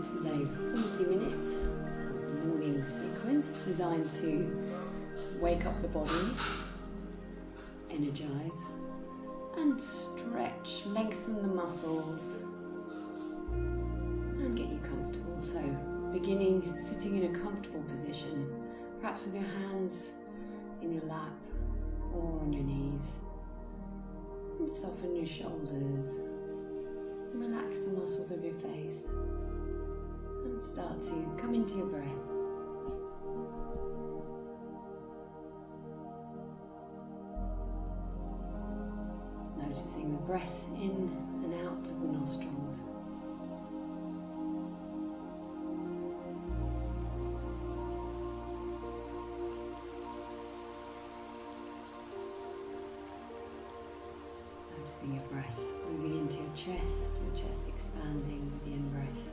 This is a 40-minute morning sequence designed to wake up the body, energize, and stretch, lengthen the muscles, and get you comfortable. So, beginning sitting in a comfortable position, perhaps with your hands in your lap or on your knees, and soften your shoulders, relax the muscles of your face, and start to come into your breath. Noticing the breath in and out of the nostrils. Noticing your breath moving into your chest expanding with the in-breath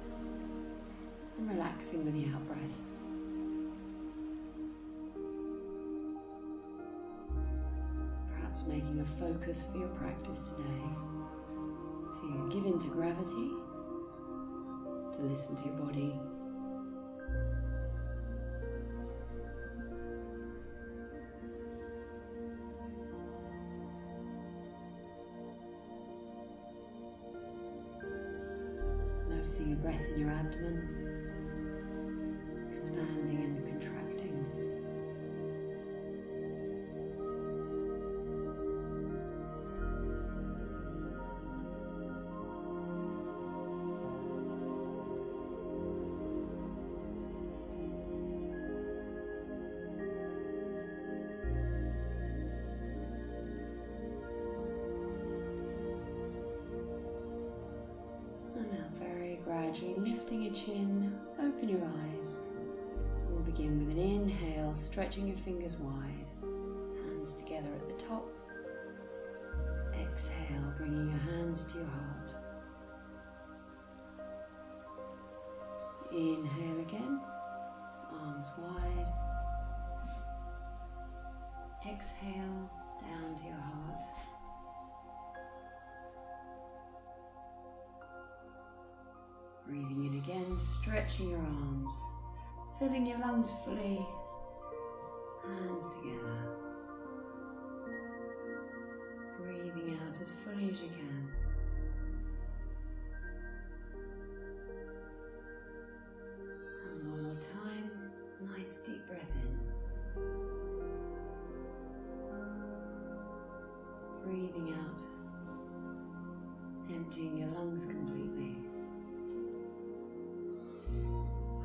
and relaxing with the out-breath. Perhaps making a focus for your practice today to give into gravity, to listen to your body, noticing your breath in your abdomen, expanding and contracting. Gradually lifting your chin, open your eyes. We'll begin with an inhale, stretching your fingers wide, hands together at the top. Exhale, bringing your hands to your heart. Inhale again, arms wide. Exhale, down to your heart. Breathing in again, stretching your arms, filling your lungs fully, hands together. Breathing out as fully as you can. And one more time, nice deep breath in. Breathing out, emptying your lungs completely.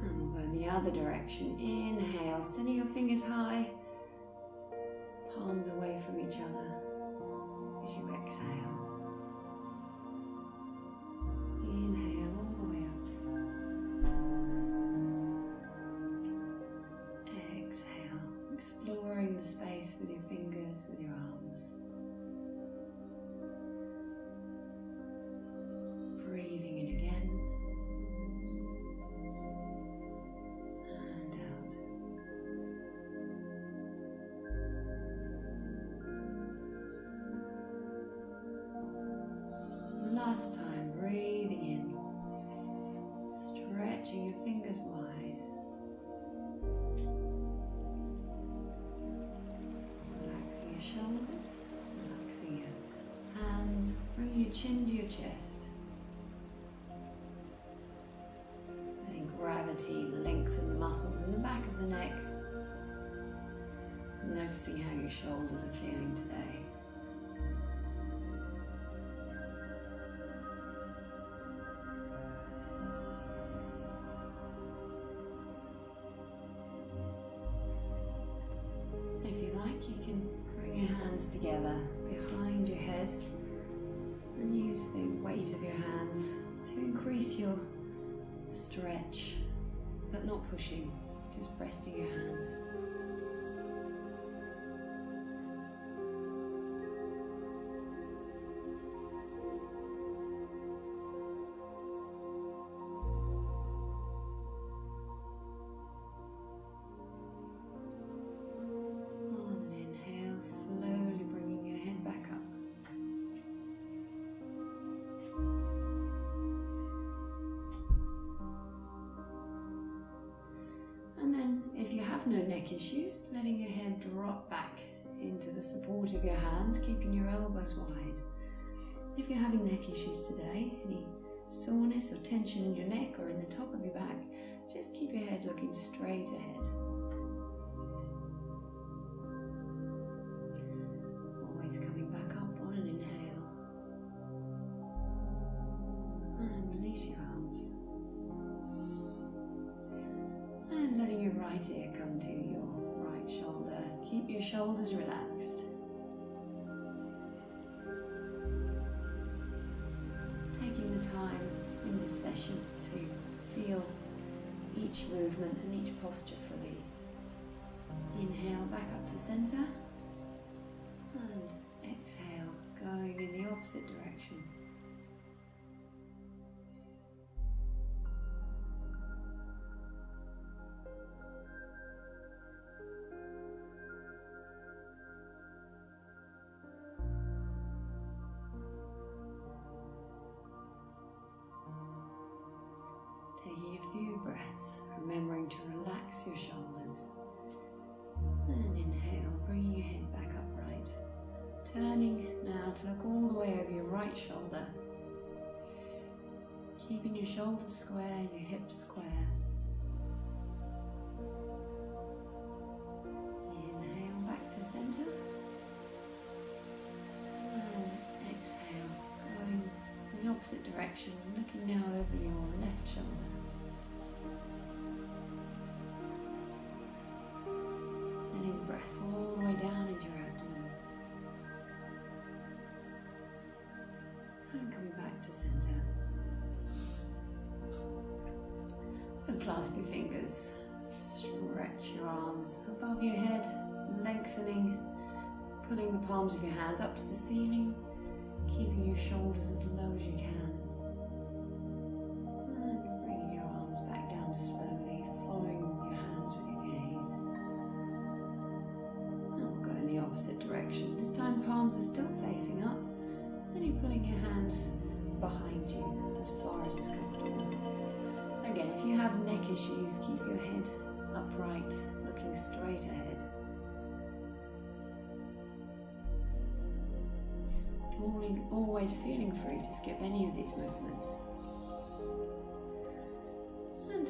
And we'll go in the other direction. Inhale, sending your fingers high, palms away from each other as you exhale. Inhale all the way up. Exhale, exploring the space with your fingers, with your arms. Breathing in again. Last time, breathing in, stretching your fingers wide, relaxing your shoulders, relaxing your hands, bringing your chin to your chest, letting gravity lengthen the muscles in the back of the neck, noticing how your shoulders are feeling today. You can bring your hands together behind your head and use the weight of your hands to increase your stretch, but not pushing, just resting your hands. neck issues, letting your head drop back into the support of your hands, keeping your elbows wide. If you're having neck issues today, any soreness or tension in your neck or in the top of your back, just keep your head looking straight ahead. Always coming back up on an inhale. And release your arms. And letting your right ear come to your right shoulder. Keep your shoulders relaxed. Taking the time in this session to feel each movement and each posture fully. Inhale back up to center and exhale, going in the opposite direction. Taking a few breaths, remembering to relax your shoulders. And inhale, bringing your head back upright. Turning now to look all the way over your right shoulder. Keeping your shoulders square, your hips square. Inhale back to center. And exhale, going in the opposite direction, looking now over your left shoulder. Sending the breath all the way down into your abdomen. And coming back to center. So clasp your fingers, stretch your arms above your head, lengthening, pulling the palms of your hands up to the ceiling, keeping your shoulders as low as you can. And bringing your arms back down slowly, following your hands with your gaze. And we'll go in the opposite direction. This time palms are still facing up, and you're pulling your hands behind you as far as is comfortable. Again, if you have neck issues, keep your head upright, looking straight ahead. Always feeling free to skip any of these movements. And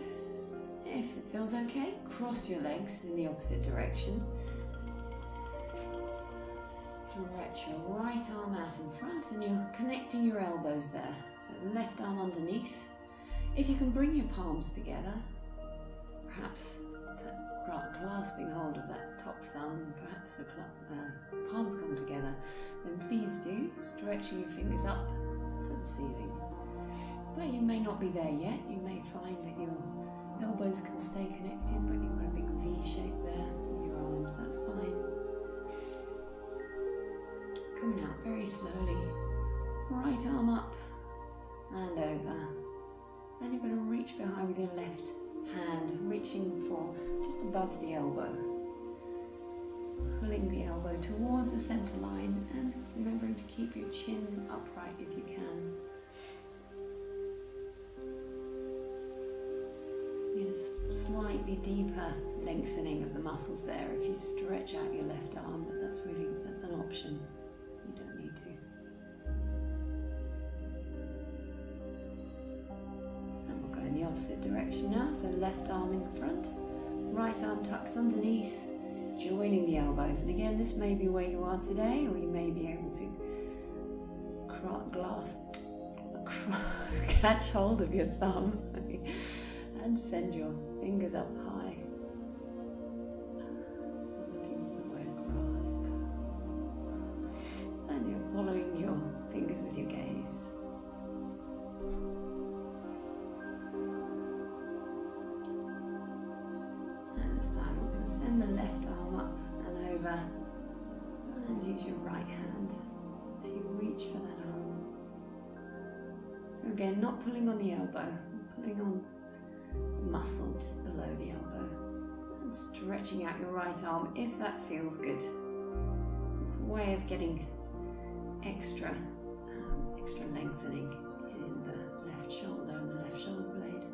if it feels okay, cross your legs in the opposite direction. Stretch your right arm out in front and you're connecting your elbows there. So left arm underneath. If you can bring your palms together, perhaps clasping hold of that top thumb, perhaps the palms come together, then please do, stretching your fingers up to the ceiling. But you may not be there yet. You may find that your elbows can stay connected, but you've got a big V shape there with your arms. That's fine. Coming out very slowly. Right arm up and over. Then you're going to reach behind with your left hand, reaching for just above the elbow. Pulling the elbow towards the center line and remembering to keep your chin upright if you can. You get a slightly deeper lengthening of the muscles there if you stretch out your left arm, but that's an option. You don't need to. And we'll go in the opposite direction now, so left arm in front, right arm tucks underneath, joining the elbows. And again, this may be where you are today, or you may be able to catch hold of your thumb and send your fingers up high. I was looking for the word grasp. And you're following your fingers with your gaze. And this time we're going to send the left arm up and over and use your right hand to reach for that arm. So again, not pulling on the elbow, pulling on the muscle just below the elbow and stretching out your right arm if that feels good. It's a way of getting extra lengthening in the left shoulder and the left shoulder blade.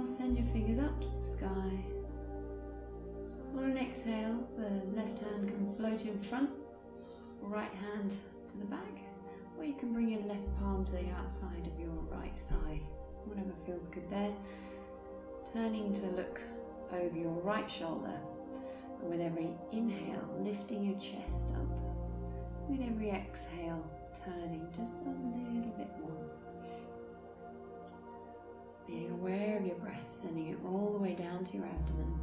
send your fingers up to the sky. On an exhale, the left hand can float in front, right hand to the back, or you can bring your left palm to the outside of your right thigh, whatever feels good there. Turning to look over your right shoulder, and with every inhale, lifting your chest up. With every exhale, turning just a little bit more. Being aware of your breath, sending it all the way down to your abdomen.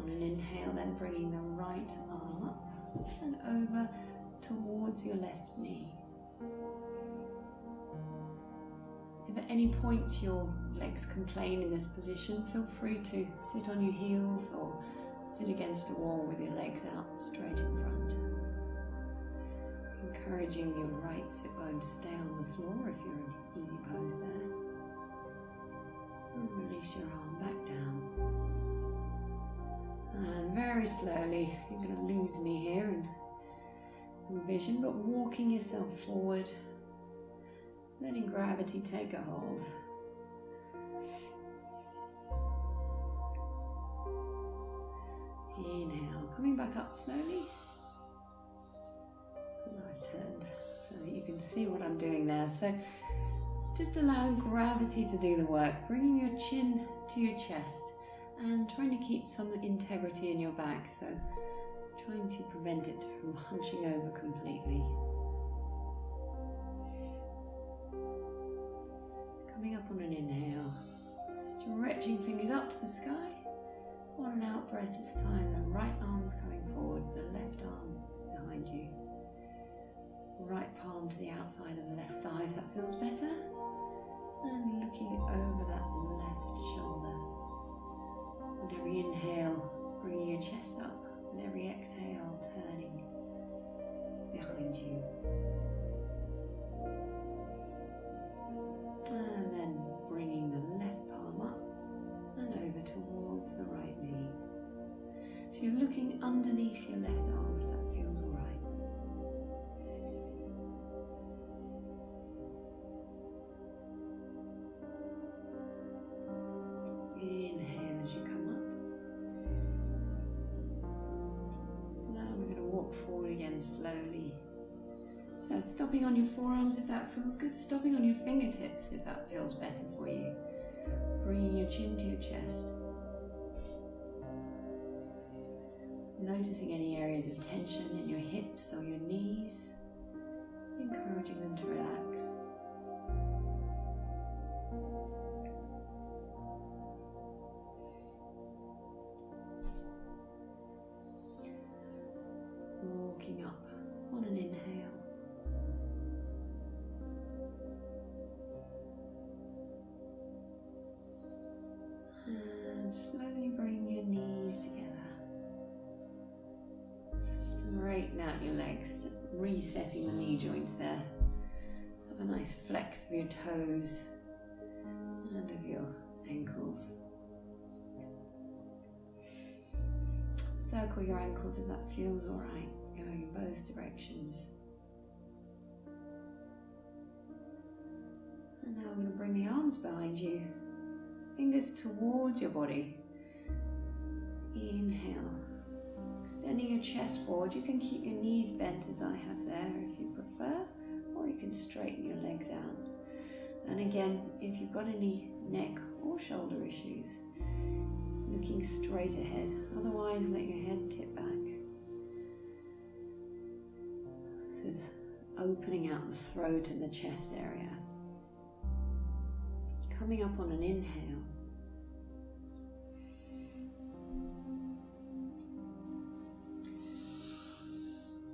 On an inhale, then bringing the right arm up and over towards your left knee. If at any point your legs complain in this position, feel free to sit on your heels or sit against a wall with your legs out straight in front. Encouraging your right sit bone to stay on the floor if you're in easy pose there. And release your arm back down. And very slowly, you're going to lose me here in vision, but walking yourself forward, letting gravity take a hold. Inhale, coming back up slowly. And I've turned so that you can see what I'm doing there. So just allowing gravity to do the work, bringing your chin to your chest and trying to keep some integrity in your back. So trying to prevent it from hunching over completely. Coming up on an inhale, stretching fingers up to the sky. On an out breath this time, the right arm's coming forward, the left arm behind you. Right palm to the outside of the left thigh if that feels better. And looking over that left shoulder. With every inhale, bringing your chest up. With every exhale, turning behind you. And then bringing the left palm up and over towards the right knee. So you're looking underneath your left arm if that feels alright. Inhale as you come up. Now we're going to walk forward again slowly. So stopping on your forearms if that feels good, stopping on your fingertips if that feels better for you. Bringing your chin to your chest. Noticing any areas of tension in your hips or your knees. Encouraging them to relax. Walking up on an inhale. And slowly bring your knees together. Straighten out your legs, just resetting the knee joints there. Have a nice flex of your toes and of your ankles. Circle your ankles if that feels alright, going in both directions. And now we're going to bring the arms behind you. Fingers towards your body. Inhale. Extending your chest forward. You can keep your knees bent as I have there if you prefer, or you can straighten your legs out. And again, if you've got any neck or shoulder issues, looking straight ahead. Otherwise, let your head tip back. This is opening out the throat and the chest area. Coming up on an inhale.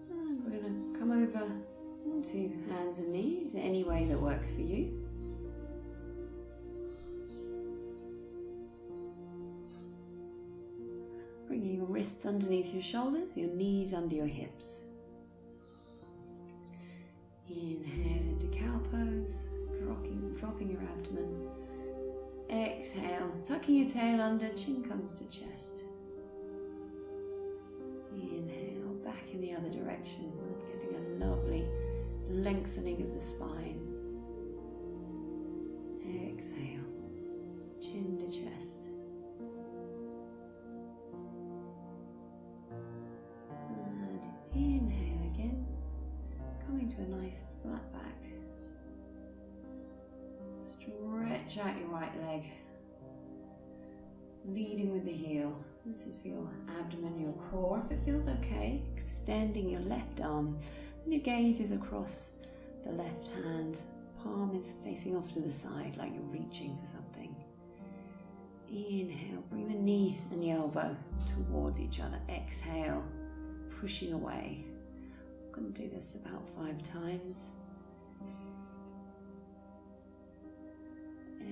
And we're going to come over onto hands and knees any way that works for you. Bringing your wrists underneath your shoulders, your knees under your hips. Inhale into cow pose, dropping your abdomen. Exhale, tucking your tail under, chin comes to chest. Inhale, back in the other direction, getting a lovely lengthening of the spine. Exhale. chin to chest. And inhale again, coming to a nice flat back. Stretch out your right leg, leading with the heel. This is for your abdomen, your core. If it feels okay, extending your left arm, and your gaze is across the left hand. Palm is facing off to the side like you're reaching for something. Inhale, bring the knee and the elbow towards each other. Exhale, pushing away. I'm going to do this about 5 times.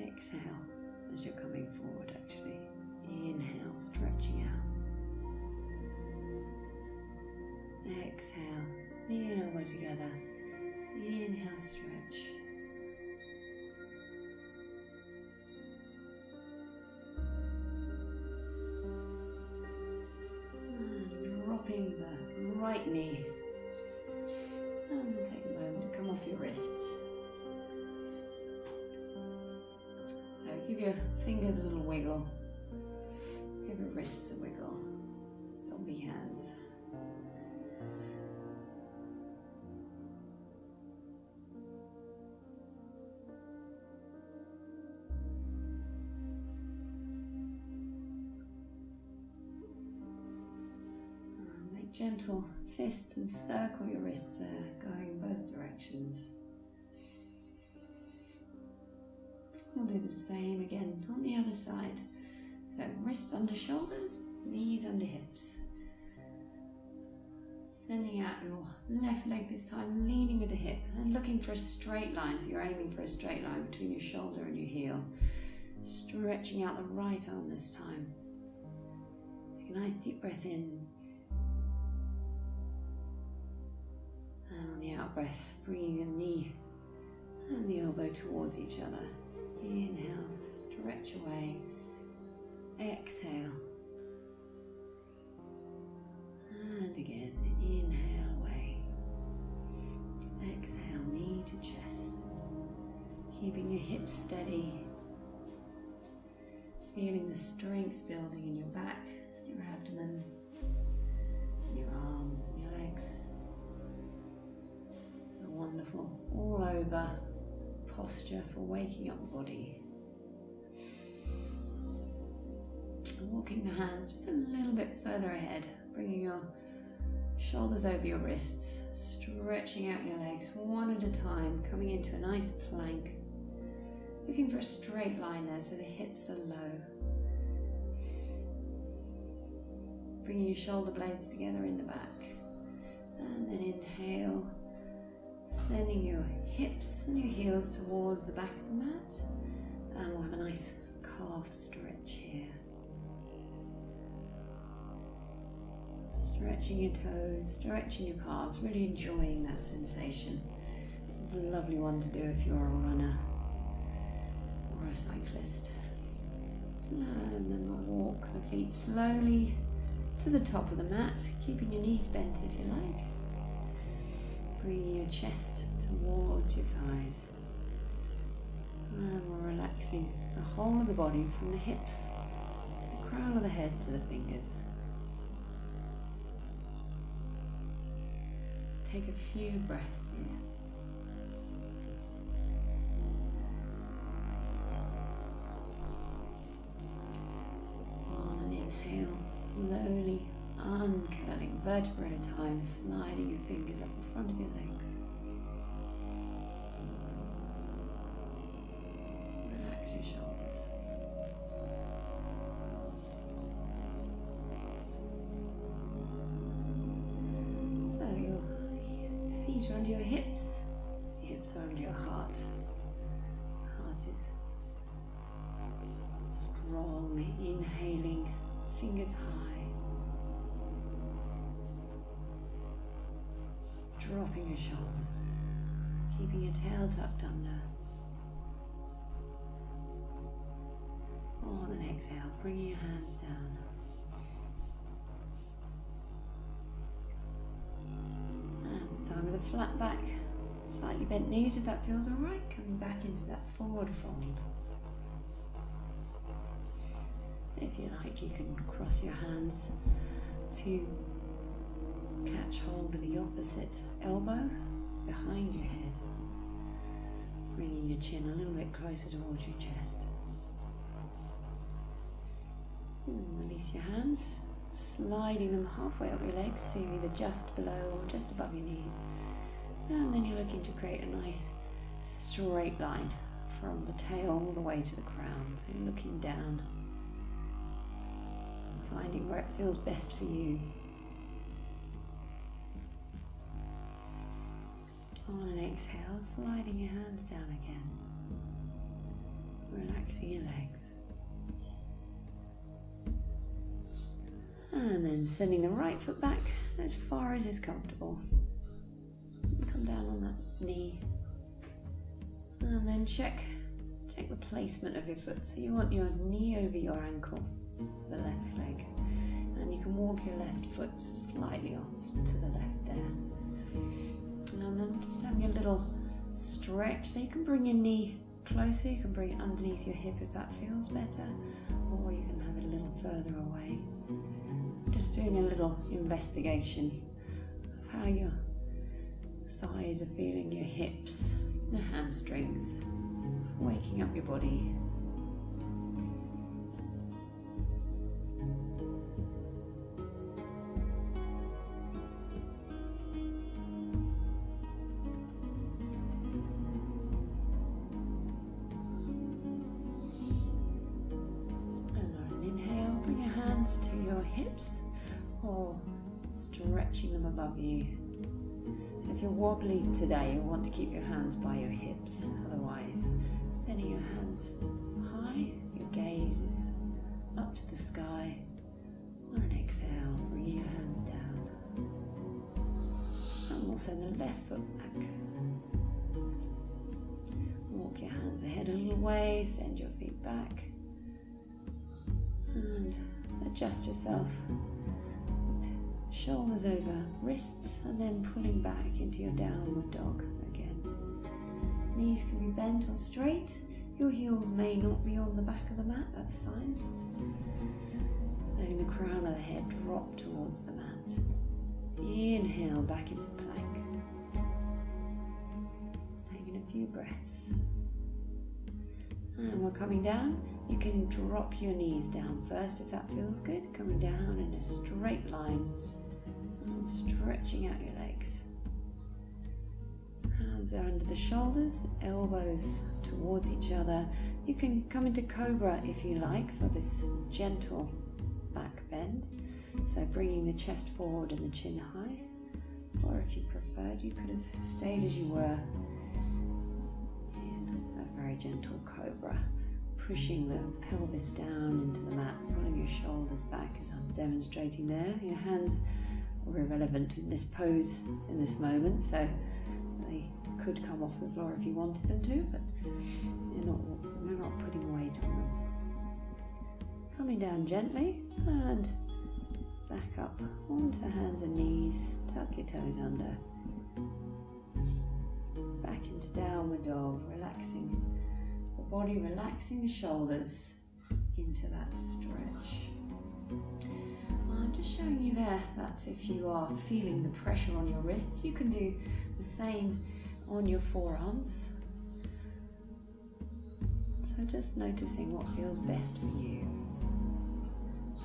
Exhale as you're coming forward, actually. Inhale, stretching out. Exhale, knee and elbow together. Inhale, stretch. And dropping the right knee. And take a moment to come off your wrists. So give your fingers a little wiggle. Give your wrists a wiggle. Zombie hands. Make gentle fists and circle your wrists there, going in both directions. We'll do the same again on the other side. So wrists under shoulders, knees under hips. Sending out your left leg this time, leaning with the hip and looking for a straight line. So you're aiming for a straight line between your shoulder and your heel. Stretching out the right arm this time. Take a nice deep breath in. And on the out breath, bringing the knee and the elbow towards each other. Inhale, stretch away. Exhale. And again, inhale away. Exhale, knee to chest. Keeping your hips steady. Feeling the strength building in your back, your abdomen, and your arms and your legs. This is a wonderful all over posture for waking up the body. Walking the hands just a little bit further ahead, bringing your shoulders over your wrists, stretching out your legs one at a time, coming into a nice plank. Looking for a straight line there so the hips are low. Bringing your shoulder blades together in the back. And then inhale, sending your hips and your heels towards the back of the mat. And we'll have a nice calf stretch here. Stretching your toes, stretching your calves, really enjoying that sensation. This is a lovely one to do if you're a runner or a cyclist. And then we'll walk the feet slowly to the top of the mat, keeping your knees bent if you like. Bringing your chest towards your thighs. And we're relaxing the whole of the body from the hips to the crown of the head to the fingers. Let's take a few breaths here. On an inhale, slowly uncurling, vertebra at a time, sliding your fingers up the front of your legs. Relax your shoulders. So your feet are under your hips are under your heart. Heart is strong, inhaling, fingers high. Dropping your shoulders, keeping your tail tucked under. On an exhale, bringing your hands down. And this time with a flat back, slightly bent knees if that feels alright, coming back into that forward fold. If you like, you can cross your hands to catch hold of the opposite elbow behind your head, bringing your chin a little bit closer towards your chest. And release your hands, sliding them halfway up your legs to either just below or just above your knees. And then you're looking to create a nice straight line from the tail all the way to the crown. So you're looking down, finding where it feels best for you. On an exhale, sliding your hands down again, relaxing your legs. And then sending the right foot back as far as is comfortable. Come down on that knee. And then check the placement of your foot. So you want your knee over your ankle, the left leg. And you can walk your left foot slightly off to the left there. And then just having a little stretch. So you can bring your knee closer, you can bring it underneath your hip if that feels better. Or you can have it a little further away. Just doing a little investigation of how your thighs are feeling, your hips, the hamstrings, waking up your body. And on an inhale, bring your hands to your hips or stretching them above you. If you're wobbly today, you'll want to keep your hands by your hips. Otherwise, sending your hands high, your gaze is up to the sky. On an exhale, bringing your hands down. And we'll send the left foot back. Walk your hands ahead a little way, send your feet back. And adjust yourself. Shoulders over wrists and then pulling back into your downward dog again. Knees can be bent or straight. Your heels may not be on the back of the mat, that's fine. Letting the crown of the head drop towards the mat. Inhale back into plank. Taking a few breaths. And we're coming down. You can drop your knees down first if that feels good. Coming down in a straight line. And stretching out your legs. Hands are under the shoulders, elbows towards each other. You can come into cobra if you like for this gentle back bend. So bringing the chest forward and the chin high. Or if you preferred, you could have stayed as you were in a very gentle cobra. Pushing the pelvis down into the mat, pulling your shoulders back as I'm demonstrating there. Your hands are irrelevant in this pose in this moment, so they could come off the floor if you wanted them to, but you're not putting weight on them. Coming down gently and back up onto hands and knees, tuck your toes under. Back into downward dog, relaxing the body, relaxing the shoulders into that stretch. I'm just showing you there that if you are feeling the pressure on your wrists, you can do the same on your forearms. So just noticing what feels best for you.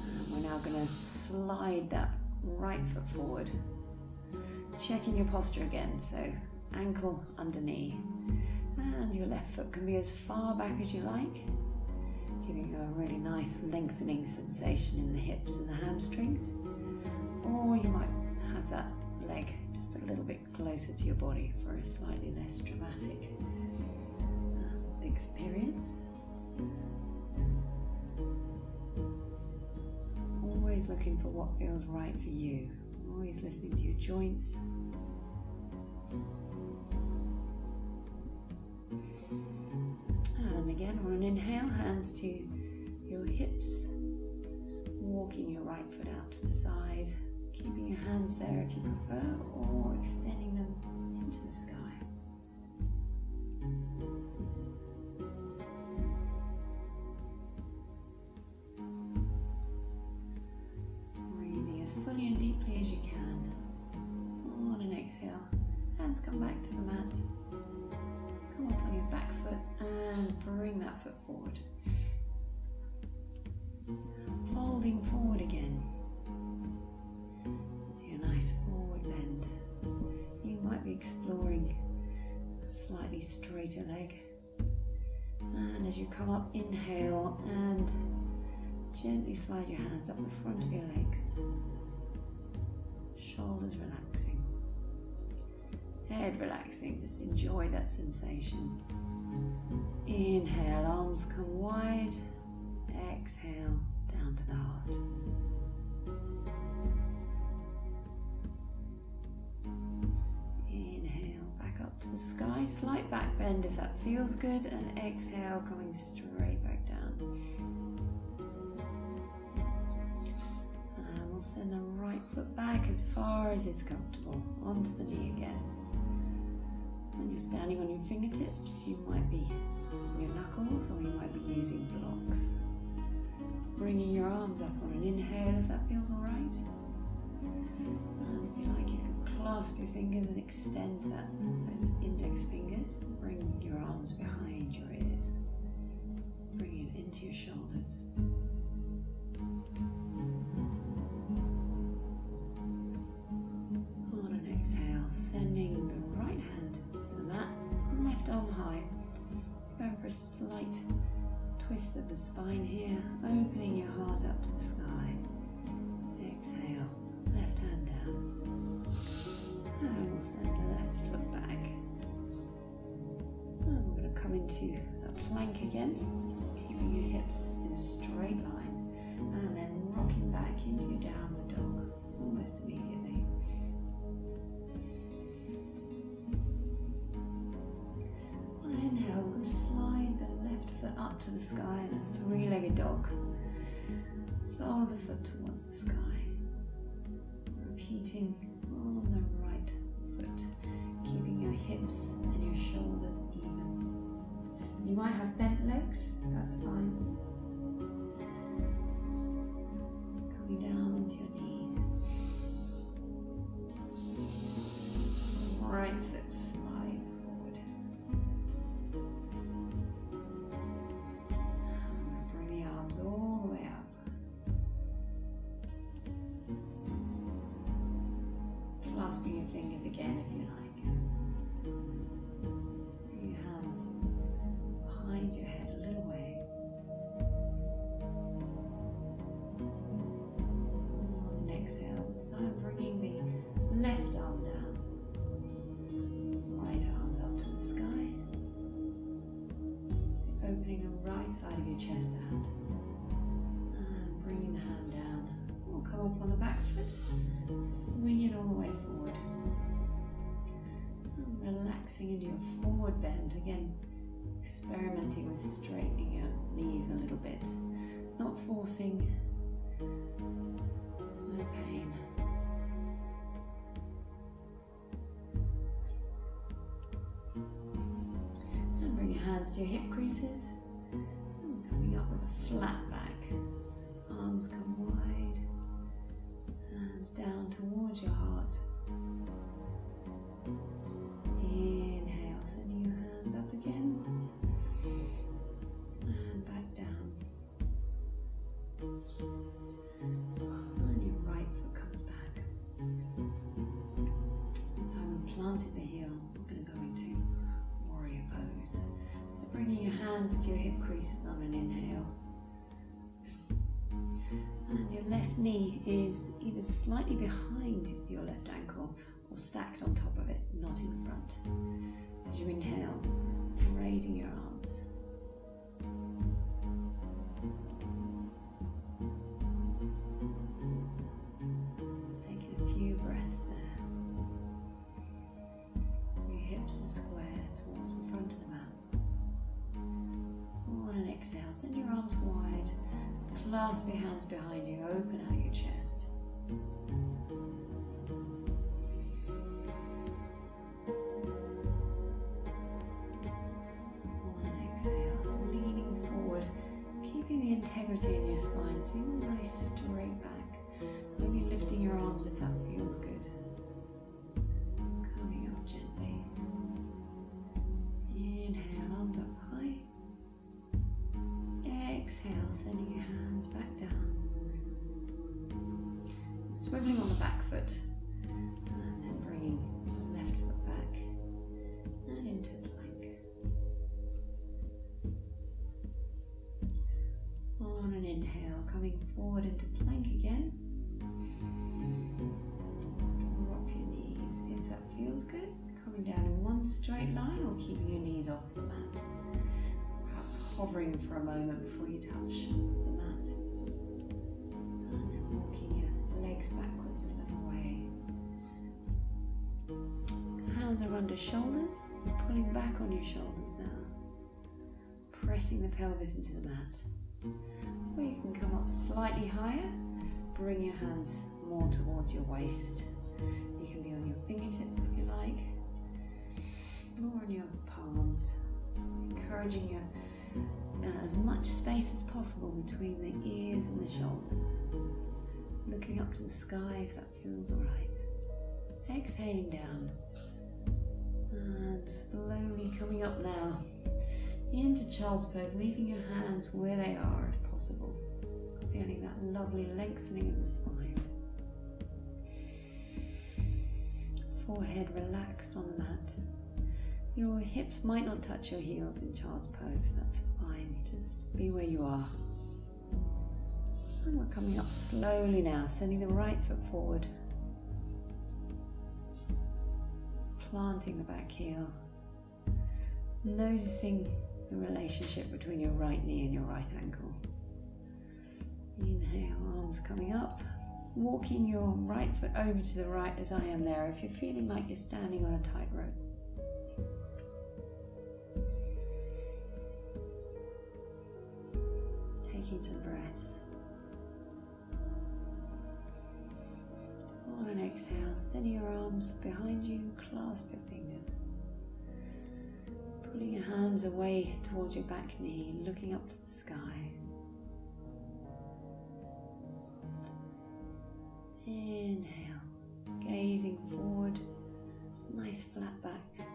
And we're now going to slide that right foot forward. Checking your posture again, so ankle under knee. And your left foot can be as far back as you like, giving you a really nice lengthening sensation in the hips and the hamstrings. Or you might have that leg just a little bit closer to your body for a slightly less dramatic experience. Always looking for what feels right for you. Always listening to your joints. And again, on an inhale, hands to your hips, walking your right foot out to the side, keeping your hands there if you prefer, or extending them into the sky. as fully and deeply as you can. On an exhale, hands come back to the mat. Come up on your back foot and bring that foot forward. Folding forward again. Do a nice forward bend. You might be exploring a slightly straighter leg. And as you come up, inhale and gently slide your hands up the front of your legs. Shoulders relaxing. Head relaxing. Just enjoy that sensation. Inhale, arms come wide. Exhale, down to the heart. Inhale, back up to the sky. Slight back bend if that feels good. And exhale, coming straight back down. And we'll send the right foot back as far as is comfortable. Onto the knee again. When you're standing on your fingertips, you might be on your knuckles or you might be using blocks. Bringing your arms up on an inhale if that feels alright. And if you like, you can clasp your fingers and extend those index fingers. Bring your arms behind your ears. Bring it into your shoulders. On an exhale, sending the right hand to the mat, left arm high. Going for a slight twist of the spine here, opening your heart up to the sky. Exhale, left hand down. And we'll send the left foot back. And we're going to come into a plank again, keeping your hips in a straight line. And then rocking back into your downward dog, almost immediately. On an inhale, we're going to slide the left foot up to the sky in a three-legged dog. Sole of the foot towards the sky. Repeating on the right foot, keeping your hips and your shoulders even. You might have bent legs, that's fine. Coming down onto your knees. Right foot slides forward. Bring the arms all the way up. Clasping your fingers again if you like. Bring your hands behind your head a little way. On an exhale, this time bringing the left arm down. Right arm up to the sky. Opening the right side of your chest out. And bringing the hand down. We'll come up on the back foot. Swing it all the way forward. And relaxing into your forward bend. Again, experimenting with straightening your knees a little bit. Not forcing. No pain. And bring your hands to your hip creases. And coming up with a flat back. Arms come wide. Hands down towards your heart. Inhale, sending your hands up again. And back down. And your right foot comes back. This time we've planted the heel. We're going to go into warrior pose. So bringing your hands to your hip creases on an inhale. And your left knee is either slightly behind your left ankle or stacked on top of it, not in front. As you inhale, raising your arms. Taking a few breaths there. Your hips are square towards the front of the mat. On an exhale, send your arms wide. Clasp your hands behind you, open out your chest. On an exhale, leaning forward, keeping the integrity in your spine, so you have a nice straight back. Only lifting your arms if that feels good. Coming up gently. Inhale, arms up high. Exhale, sending your hands back down. Swiveling on the back foot. And then bringing the left foot back and into plank. On an inhale, coming forward into plank again. Drop your knees if that feels good. Coming down in one straight line or keeping your knees off the mat. Perhaps hovering for a moment before you touch the mat. And then walking your legs backwards a little way. Hands are under shoulders, pulling back on your shoulders now. Pressing the pelvis into the mat. Or you can come up slightly higher, bring your hands more towards your waist. You can be on your fingertips if you like, or on your palms, encouraging your as much space as possible between the ears and the shoulders. Looking up to the sky if that feels alright. Exhaling down. And slowly coming up now into child's pose, leaving your hands where they are if possible. Feeling that lovely lengthening of the spine. Forehead relaxed on the mat. Your hips might not touch your heels in child's pose, that's fine, just be where you are. And we're coming up slowly now, sending the right foot forward. Planting the back heel. Noticing the relationship between your right knee and your right ankle. Inhale, arms coming up. Walking your right foot over to the right as I am there if you're feeling like you're standing on a tightrope. Taking some breaths. On an exhale, sending your arms behind you, clasp your fingers. Pulling your hands away towards your back knee, looking up to the sky. Inhale, gazing forward, nice flat back.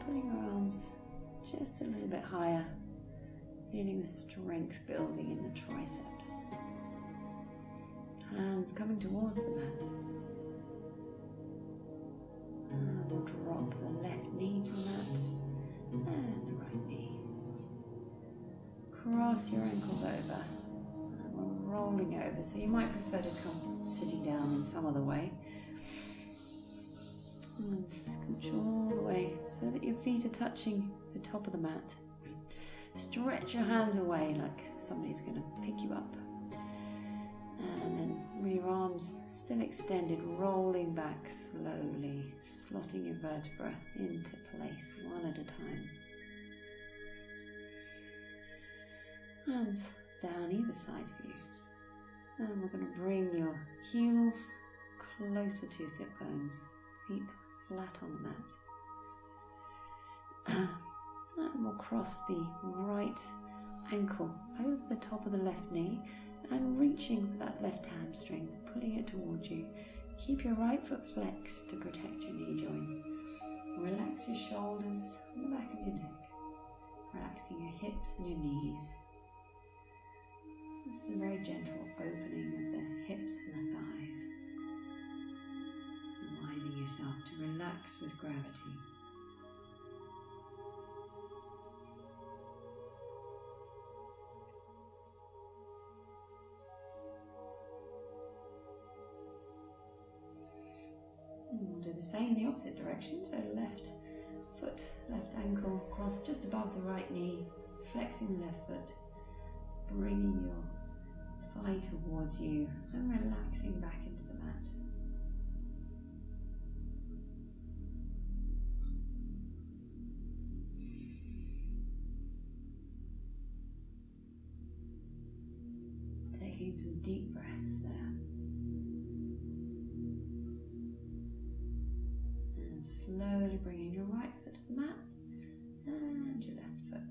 Pulling your arms just a little bit higher, feeling the strength building in the triceps. Hands coming towards the mat. And we'll drop the left knee to the mat and the right knee. Cross your ankles over. And we're rolling over, so you might prefer to come sitting down in some other way. And scooch all the way so that your feet are touching the top of the mat. Stretch your hands away like somebody's going to pick you up. And then with your arms still extended, rolling back slowly, slotting your vertebra into place one at a time. Hands down either side of you. And we're going to bring your heels closer to your sit bones, feet flat on the mat. And we'll cross the right ankle over the top of the left knee and reaching for that left hamstring, pulling it towards you. Keep your right foot flexed to protect your knee joint. Relax your shoulders and the back of your neck, relaxing your hips and your knees. This is a very gentle opening of the hips and the thighs. Reminding yourself to relax with gravity. We'll do the same in the opposite direction, so left foot, left ankle, cross just above the right knee, flexing the left foot, bringing your thigh towards you and relaxing back into the mat. Taking some deep breaths there. And slowly bringing your right foot to the mat and your left foot.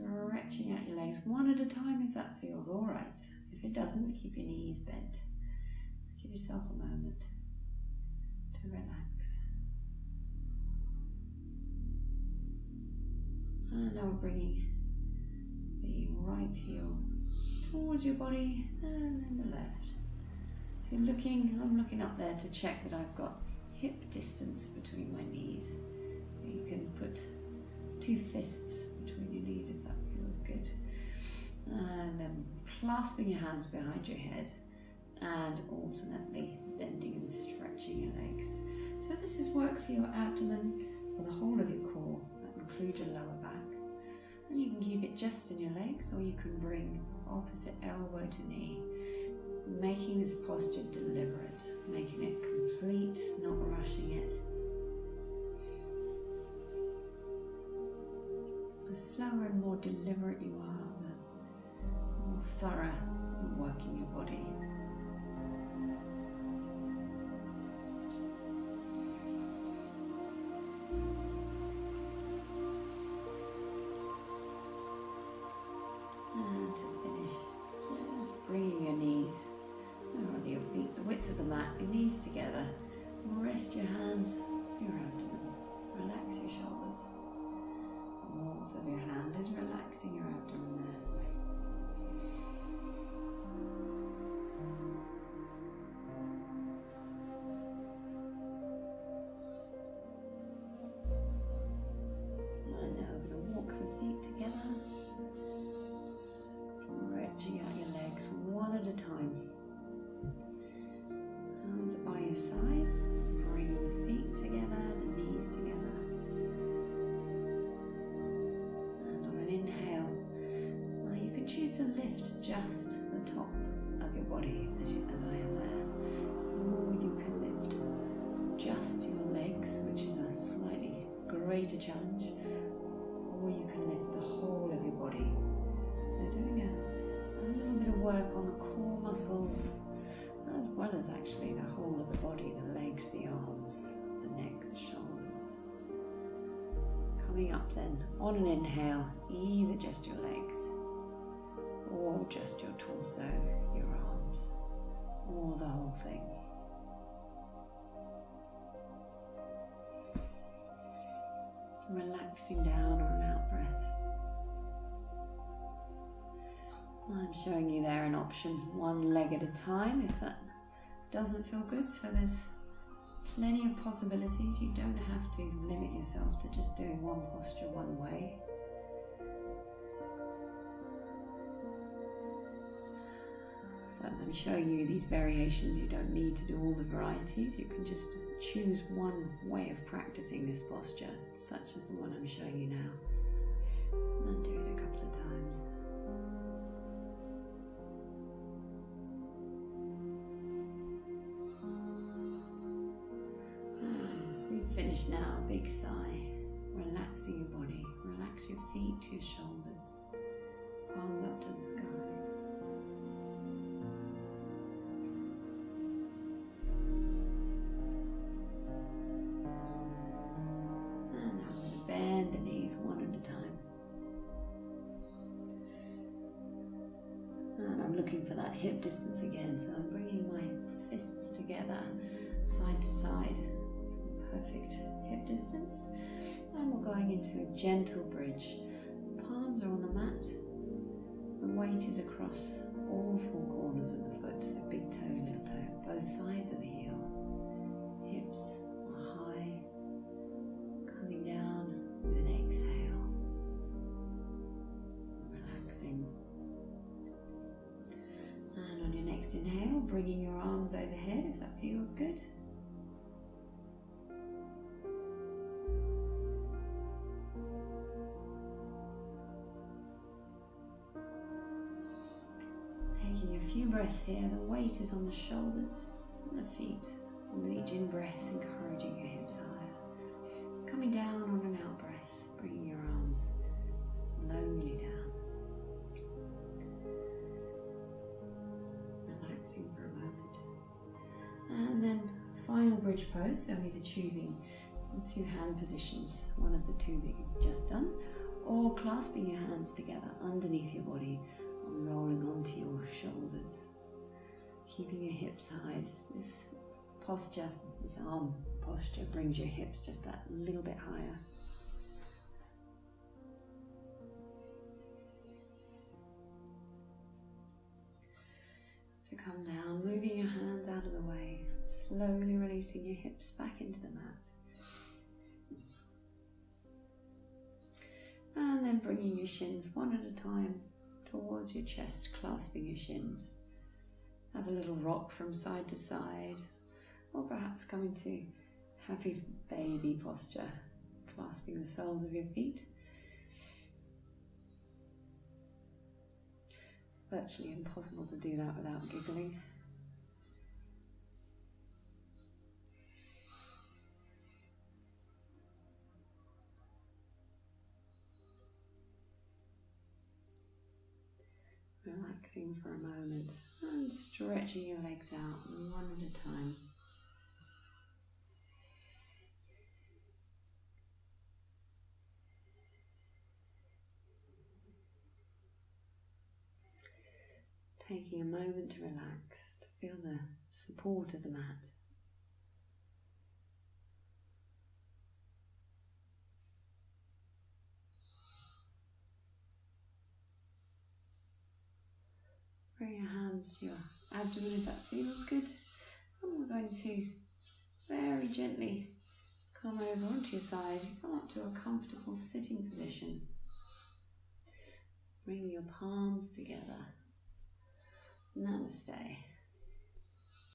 stretching out your legs one at a time if that feels alright. If it doesn't, keep your knees bent. Just give yourself a moment to relax. And now we're bringing the right heel towards your body and then the left. So you're looking, I'm looking up there to check that I've got hip distance between my knees. So you can put 2 fists between your knees if that feels good. And then clasping your hands behind your head and alternately bending and stretching your legs. So this is work for your abdomen, for the whole of your core. That includes your lower back. And you can keep it just in your legs, or you can bring opposite elbow to knee, making this posture deliberate, making it complete, not rushing it. The slower and more deliberate you are, the more thorough you work in your body. And to finish, just bringing your knees, or your feet, the width of the mat, your knees together. Rest your hands, your abdomen. Relax your shoulders. The warmth of your hand is relaxing your abdomen there. And now we're going to walk the feet together. Stretching out your legs one at a time. Hands by your sides, bring the feet together, the knees together. And on an inhale, you can choose to lift just the top of your body as I am there. Or you can lift just your legs, which is a slightly greater challenge. Or you can lift the whole of your body. So doing a little bit of work on the core muscles, as well as actually the whole of the body, the legs, the arms, the neck, the shoulders. Coming up then, on an inhale, either just your legs, or just your torso, your arms, or the whole thing. Relaxing down on an out breath. I'm showing you there an option, one leg at a time, if that doesn't feel good. So there's plenty of possibilities. You don't have to limit yourself to just doing one posture one way. So as I'm showing you these variations, you don't need to do all the varieties. You can just choose one way of practicing this posture, such as the one I'm showing you now, and do it a couple of times. Finish now, big sigh, relaxing your body, relax your feet, your shoulders, palms up to the sky. And now I'm going to bend the knees one at a time. And I'm looking for that hip distance again, so I'm bringing my fists together, side to side. Perfect hip distance, and we're going into a gentle bridge. Palms are on the mat, the weight is across all 4 corners of the foot, so big toe, little toe, both sides of the heel. Hips are high, coming down with an exhale, relaxing. And on your next inhale, bringing your arms overhead if that feels good. Few breaths here, the weight is on the shoulders and the feet, and with each in-breath encouraging your hips higher. Coming down on an out-breath, bringing your arms slowly down. Relaxing for a moment. And then final bridge pose, so either choosing 2 hand positions, one of the 2 that you've just done, or clasping your hands together underneath your body and rolling onto your shoulders, keeping your hips high. This posture, this arm posture, brings your hips just that little bit higher. To come down, moving your hands out of the way, slowly releasing your hips back into the mat. And then bringing your shins one at a time towards your chest, clasping your shins. Have a little rock from side to side, or perhaps come into happy baby posture, clasping the soles of your feet. It's virtually impossible to do that without giggling. Relaxing for a moment and stretching your legs out one at a time. Taking a moment to relax, to feel the support of the mat. Bring your hands to your abdomen if that feels good. And we're going to very gently come over onto your side. Come up to a comfortable sitting position. Bring your palms together. Namaste.